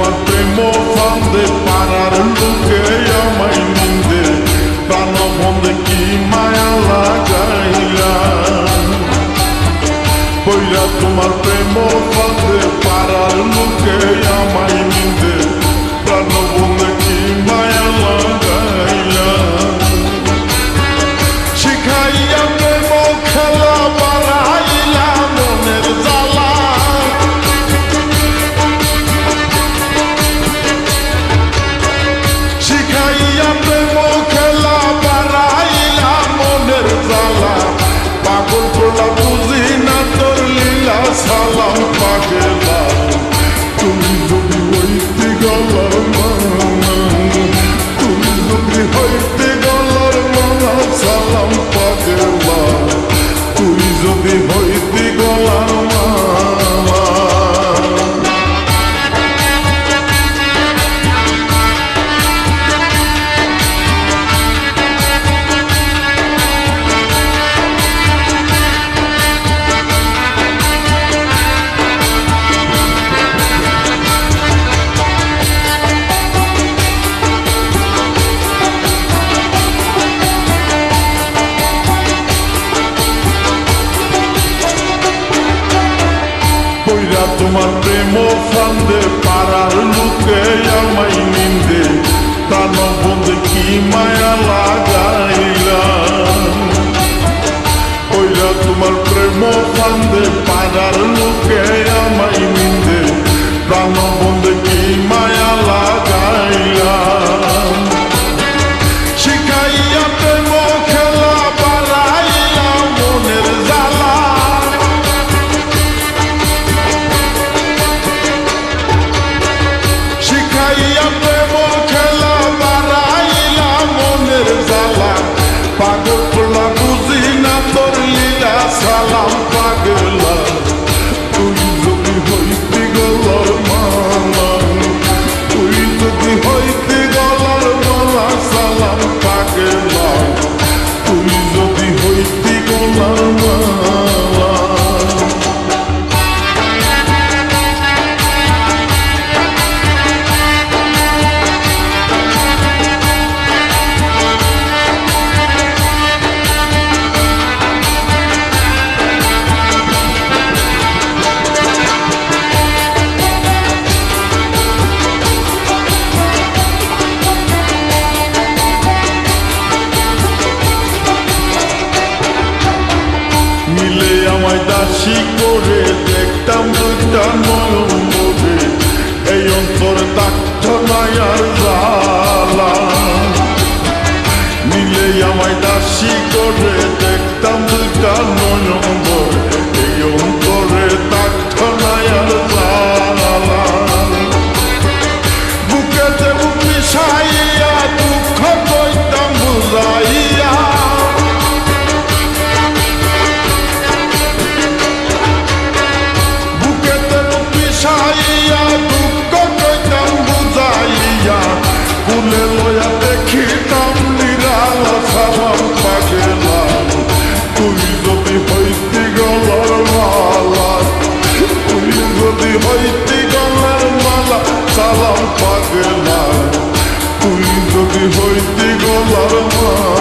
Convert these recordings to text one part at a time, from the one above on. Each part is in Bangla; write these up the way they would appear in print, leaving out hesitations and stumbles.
তোমার প্রেম ফান্দে পাড়ার লোকে আমায় নিন্দে প্রাণ বন্ধে কি মায়া লাগাইলা পইরা তোমার প্রেম ফান্দে পাড়ার লোকে আমায় নিন্দে প্রাণ বন্ধে কি মায়া লাগাইলা শিখাইয়া প্রেম খেলা বাড়াইলা মনের জ্বালা শিখাইয়া প্রেম খেলা বাড়াইলা মনের জ্বালা পাগল করলা বুঝি না তোর লীলা সালাম পাগলা তুমি যদি হইতে গলার মানা তুমি যদি হইতে গলার মানা সালাম পাগলা তুই যদি হইতে গলার মানা পইরা তোমার প্রেম ফান্দে পাড়ার লোকে আমায় নিন্দে প্রাণ বন্ধে কি মায়া লাগাইলা পইরা তোমার প্রেম ফান্দে পাড়ার লোকে আমায় নিন্দে প্রাণ বন্ধে কি মায়া লাগাইলা শিখাইয়া প্রেম খেলা বাড়াইলা মনের জ্বালা শিখাইয়া প্রেম খেলা বাড়াইলা মনের জ্বালা পাগল করলা বুঝি না তোর লীলা সালাম পাগলা তুই যদি হইতে গলার মালা তুই যদি হইতে গলার মালা সালাম পাগলা তুই যদি হইতে গলার মালা মিলে আমায় দাসী করে দেখতাম দুইটা নয়ন মোরে এই অন্তর দাক্ষ মায়ার জ্বালা মিলে আমায় দাসী করে দেখতাম দুইটা নয়ন মোরে এই অন্তরে দাক্ষ মায়ার জ্বালা বুকেতে বুক মিশাইয়া দুঃখ কইতাম বুঝাইয়া দুঃখ কইতাম বুঝাইয়া কুলে লয়া দেখিতাম নিরালা সালাম পাগলা তুই যদি হইতে গলার মালা তুই যদি হইতে গলার মালা সালাম পাগলা তুই যদি হইতে গলার মালা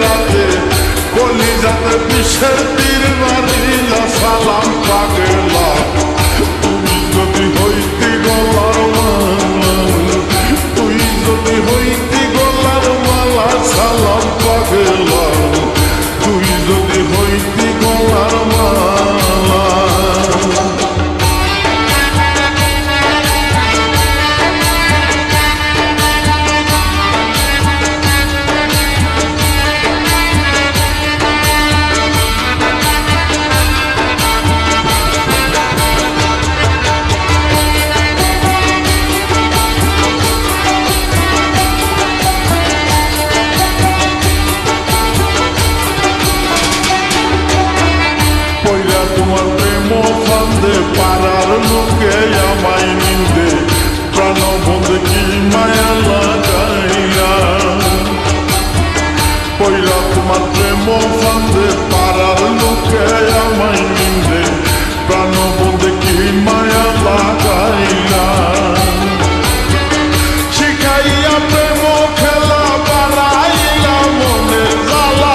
রাতে দেশের তীর মারিলা সালাম পাগলা তুই যদি হইতি গলার মালা তুই যদি হইতি গলার মালা সালাম পাগলা তুই যদি হইতি গলার মালা তোমার প্রেম ফান্দে পাড়ার লোকে আমায় নিন্দে প্রাণ বন্ধে কি মায়া লাগাইয়া পয়লা তোমার প্রেম ফান্দে পাড়ার লোকে আমায় নিন্দে প্রাণ বন্ধে কি মায়া লাগাইয়া শিখাইয়া প্রেম খেলা বাড়াইলা মনের জ্বালা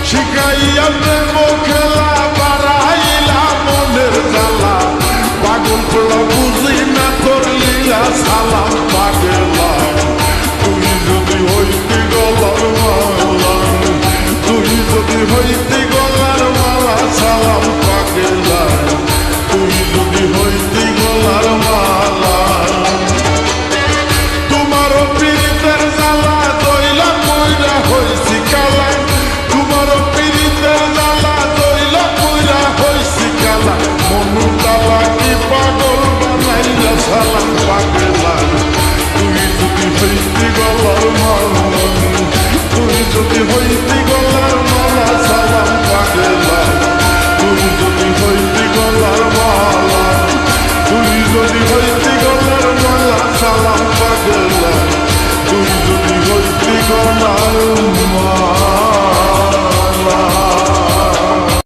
শিখাইয়া প্রেম খেলা বাড়াইলা মনের জ্বালা পাগল পোলা বুঝি না তোর লীলা সালাম পাগলা তুই যদি হইতি গলার মালা তুই যদি হইতি গলার মালা সালাম পাগলা তুই যদি হইতি গলার মালা তোমারও পীড়িতের জ্বালা দইলা কইরা হইছি কালা তোমারও পীড়িতের জ্বালা দইলা কইরা হইছি কালা মনু তালা কি পাগল বানাইলা সালাম পাগলা তুই যদি হইতি গলার মালা তুই যদি হইতি গলার মালা সালাম পাগলা তুই যদি হইতি গলার মালা তুই যদি হইতি গলার মালা সালাম পাগলা তুই যদি হইতি গলার মালা